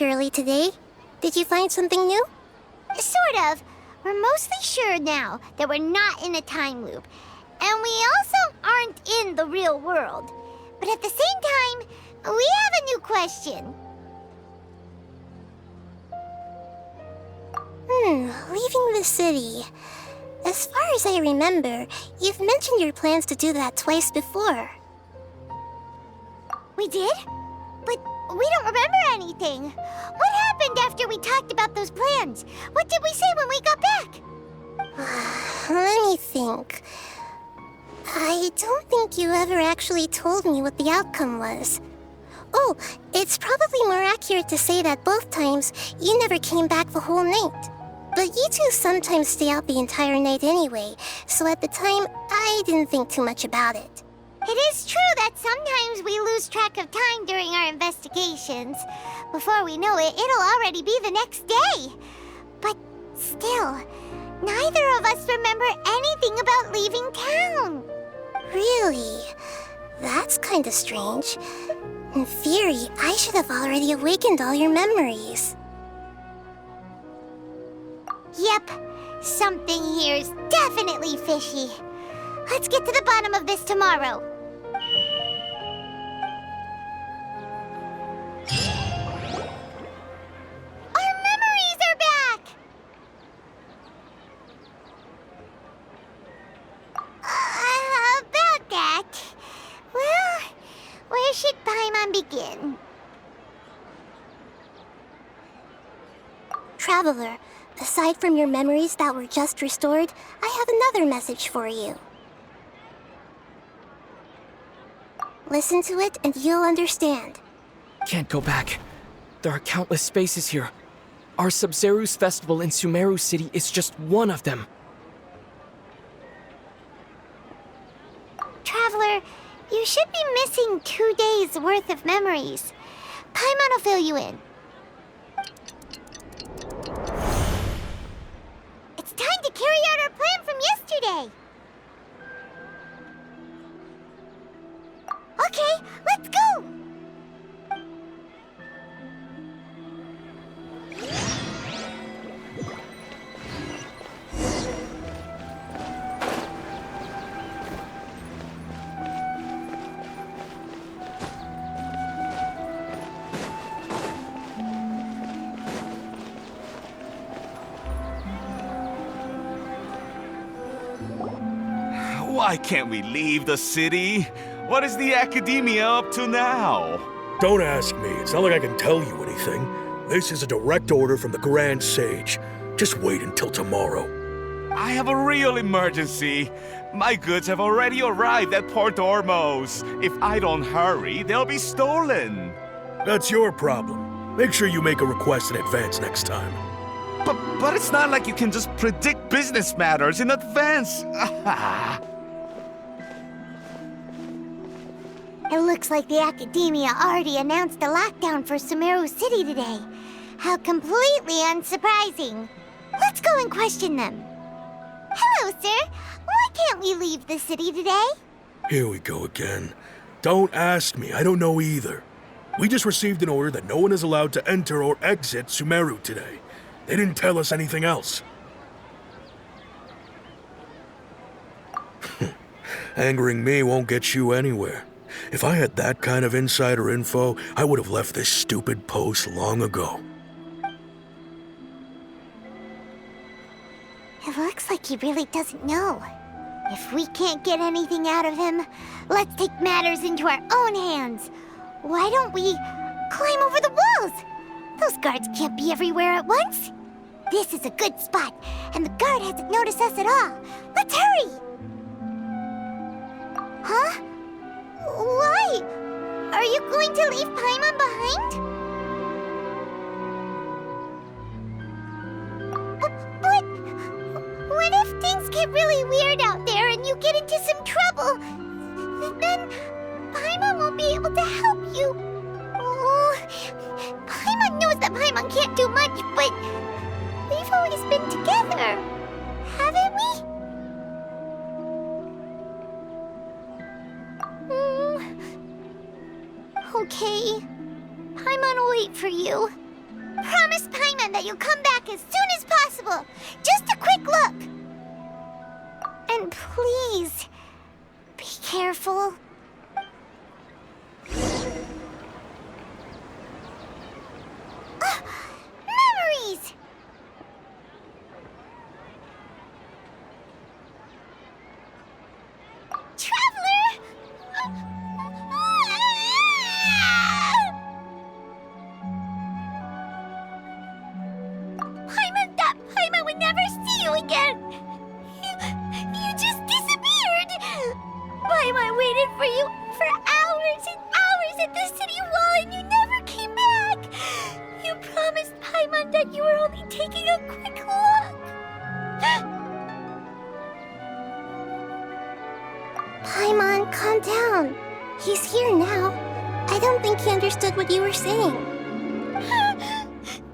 back early today. Did you find something new? Sort of. We're mostly sure now that we're not in a time loop. And we also aren't in the real world. But at the same time, we have a new question. Leaving the city. As far as I remember, you've mentioned your plans to do that twice before. We did? But we don't remember anything. What happened after we talked about those plans? What did we say when we got back? Let me think. I don't think you ever actually told me what the outcome was. Oh, it's probably more accurate to say that both times you never came back the whole night. But you two sometimes stay out the entire night anyway, so at the time, I didn't think too much about it. It is true that sometimes we lose track of time during our investigations. Before we know it, it'll already be the next day. But still, neither of us remember anything about leaving town. Really? That's kinda strange. In theory, I should have already awakened all your memories. Yep, something here's definitely fishy. Let's get to the bottom of this tomorrow. Our memories are back! About that. Well, where should Paimon begin? Traveler, aside from your memories that were just restored, I have another message for you. Listen to it and you'll understand. Can't go back. There are countless spaces here. Our Sabzeruz festival in Sumeru City is just one of them. Traveler, you should be missing 2 days worth of memories. Paimon will fill you in. It's time to carry out our plan from yesterday. Okay, let's go! Why can't we leave the city? What is the academia up to now? Don't ask me. It's not like I can tell you anything. This is a direct order from the Grand Sage. Just wait until tomorrow. I have a real emergency. My goods have already arrived at Port Ormos. If I don't hurry, they'll be stolen. That's your problem. Make sure you make a request in advance next time. But it's not like you can just predict business matters in advance. It looks like the Academia already announced a lockdown for Sumeru City today. How completely unsurprising. Let's go and question them. Hello, sir. Why can't we leave the city today? Here we go again. Don't ask me. I don't know either. We just received an order that no one is allowed to enter or exit Sumeru today. They didn't tell us anything else. Angering me won't get you anywhere. If I had that kind of insider info, I would have left this stupid post long ago. It looks like he really doesn't know. If we can't get anything out of him, let's take matters into our own hands. Why don't we climb over the walls? Those guards can't be everywhere at once. This is a good spot, and the guard hasn't noticed us at all. Let's hurry! Huh? Why? Are you going to leave Paimon behind? But what if things get really weird out there and you get into some trouble? Then Paimon won't be able to help you. Oh, Paimon knows that Paimon can't do much, but we've always been together, haven't we? Okay. Paimon will wait for you. Promise Paimon that you'll come back as soon as possible. Just a quick look. And please, be careful. Memories! Traveler! Paimon would never see you again! You just disappeared! Paimon waited for you for hours and hours at the city wall and you never came back! You promised Paimon that you were only taking a quick look! Paimon, calm down. He's here now. I don't think he understood what you were saying.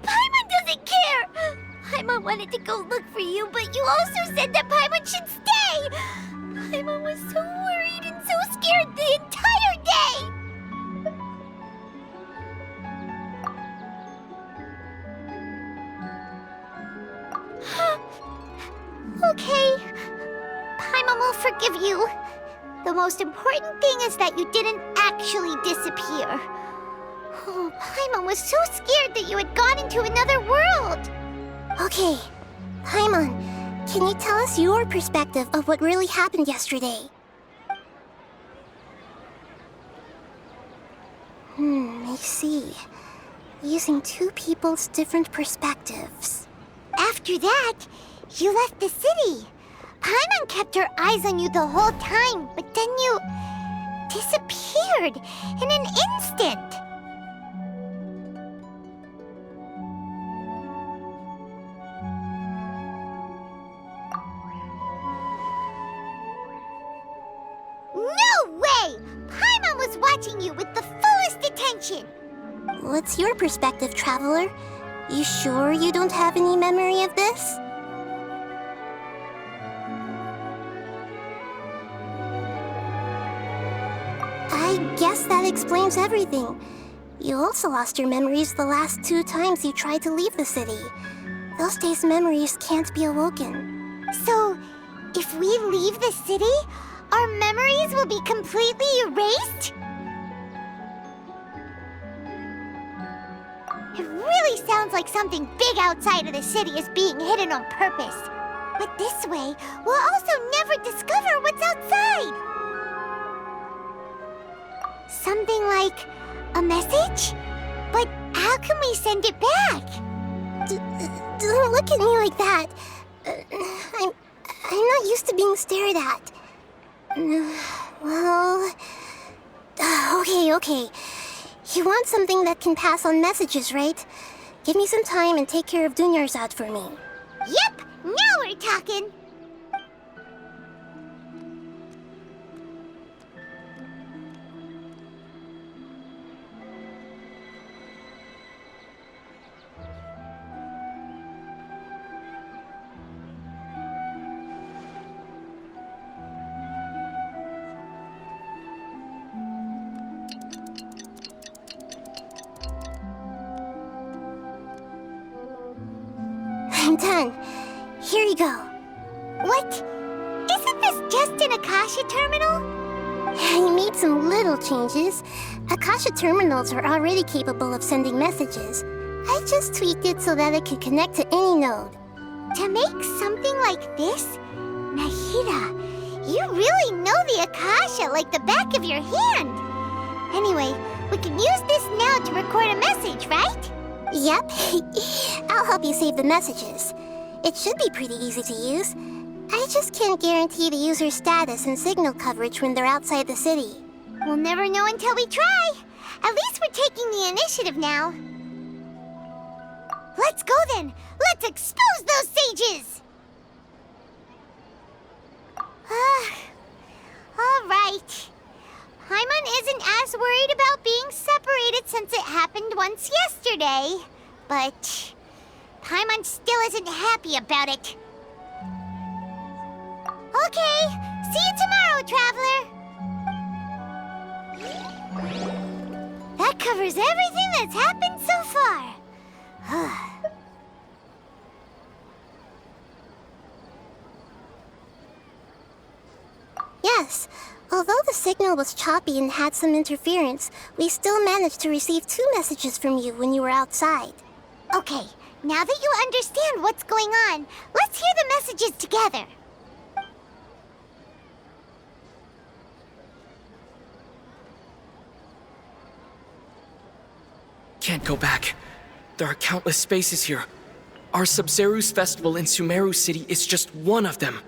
Paimon doesn't care! Paimon wanted to go look for you, but you also said that Paimon should stay! Paimon was so worried and so scared the entire day! Okay. Paimon will forgive you. The most important thing is that you didn't actually disappear. Oh, Paimon was so scared that you had gone into another world. Okay, Paimon, can you tell us your perspective of what really happened yesterday? I see. Using two people's different perspectives. After that, you left the city. Paimon kept her eyes on you the whole time, but then you disappeared in an instant. No way! Paimon was watching you with the fullest attention. What's your perspective, Traveler? You sure you don't have any memory of this? I guess that explains everything. You also lost your memories the last 2 times you tried to leave the city. Those days' memories can't be awoken. So, if we leave the city, our memories will be completely erased? It really sounds like something big outside of the city is being hidden on purpose. But this way, we'll also never discover what's outside. Something like a message? But how can we send it back? Don't look at me like that. I'm not used to being stared at. Well... Okay. You want something that can pass on messages, right? Give me some time and take care of Dunyarzad for me. Yep, now we're talking. I'm done. Here you go. What? Isn't this just an Akasha terminal? I made some little changes. Akasha terminals are already capable of sending messages. I just tweaked it so that it could connect to any node. To make something like this? Nahida, you really know the Akasha like the back of your hand. Anyway, we can use this now to record a message, right? Yep. I'll help you save the messages. It should be pretty easy to use. I just can't guarantee the user's status and signal coverage when they're outside the city. We'll never know until we try. At least we're taking the initiative now. Let's go then. Let's expose those sages. All right. Paimon isn't as worried about being separated since it happened once yesterday. But Paimon still isn't happy about it. Okay, see you tomorrow, Traveler. That covers everything that's happened so far. Yes, although the signal was choppy and had some interference, we still managed to receive 2 messages from you when you were outside. Okay, now that you understand what's going on, let's hear the messages together. Can't go back. There are countless spaces here. Our Sub-Zeru's festival in Sumeru City is just one of them.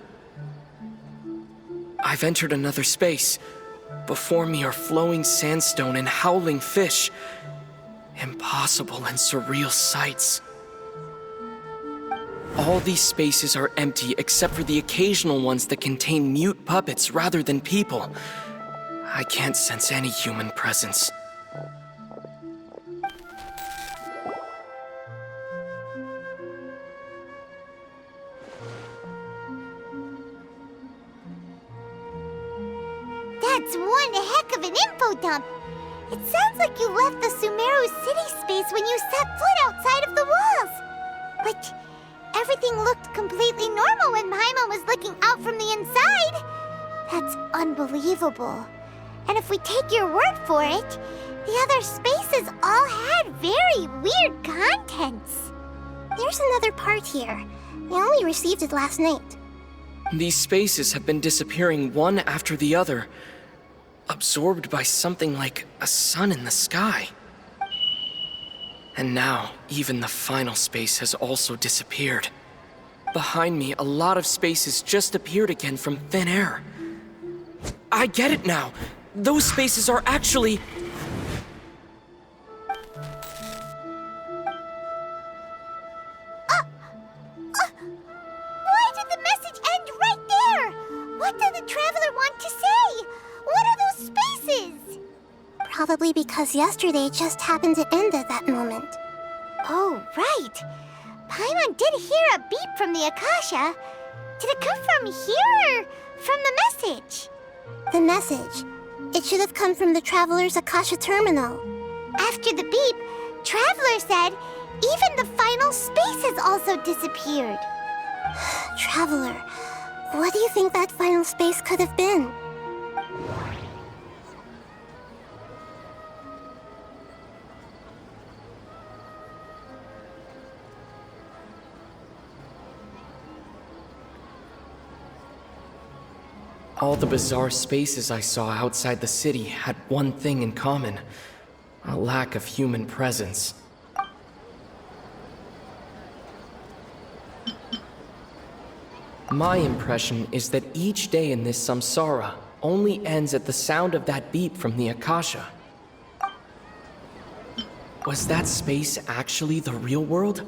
I've entered another space. Before me are flowing sandstone and howling fish. Impossible and surreal sights. All these spaces are empty except for the occasional ones that contain mute puppets rather than people. I can't sense any human presence. That's one heck of an info dump. It sounds like you left the Sumeru city space when you set foot outside of the walls. But everything looked completely normal when Paimon was looking out from the inside. That's unbelievable. And if we take your word for it, the other spaces all had very weird contents. There's another part here. We only received it last night. These spaces have been disappearing one after the other, absorbed by something like a sun in the sky. And now, even the final space has also disappeared. Behind me, a lot of spaces just appeared again from thin air. I get it now! Those spaces are actually... Why did the message end right there? What did the traveler want to say? What are those spaces? Probably because yesterday just happened to end at that moment. Oh, right. Paimon did hear a beep from the Akasha. Did it come from here or from the message? The message. It should have come from the Traveler's Akasha terminal. After the beep, Traveler said even the final spaces also disappeared. Traveler, what do you think that final space could have been? All the bizarre spaces I saw outside the city had one thing in common: a lack of human presence. My impression is that each day in this samsara only ends at the sound of that beep from the Akasha. Was that space actually the real world?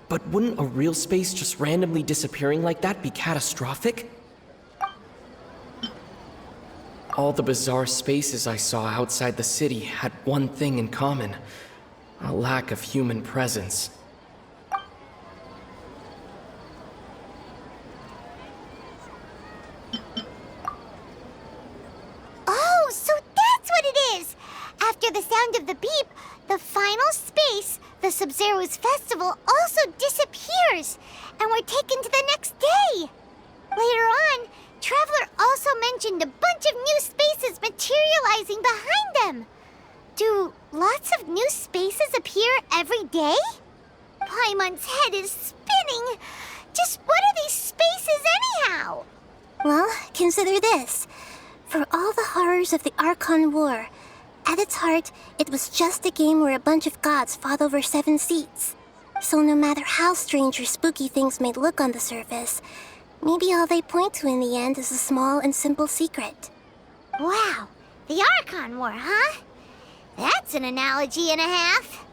But wouldn't a real space just randomly disappearing like that be catastrophic? All the bizarre spaces I saw outside the city had one thing in common: a lack of human presence. Oh, so that's what it is! After the sound of the beep, the final space, the Sub-Zeru's festival, also disappears, and we're taken to the next day. Later on, Traveler also mentioned a bunch of new spaces materializing behind them. Do lots of new spaces appear every day? Paimon's head is spinning. Just what are these spaces anyhow? Well, consider this. For all the horrors of the Archon War, at its heart, it was just a game where a bunch of gods fought over 7 seats. So no matter how strange or spooky things may look on the surface, maybe all they point to in the end is a small and simple secret. Wow, the Archon War, huh? That's an analogy and a half.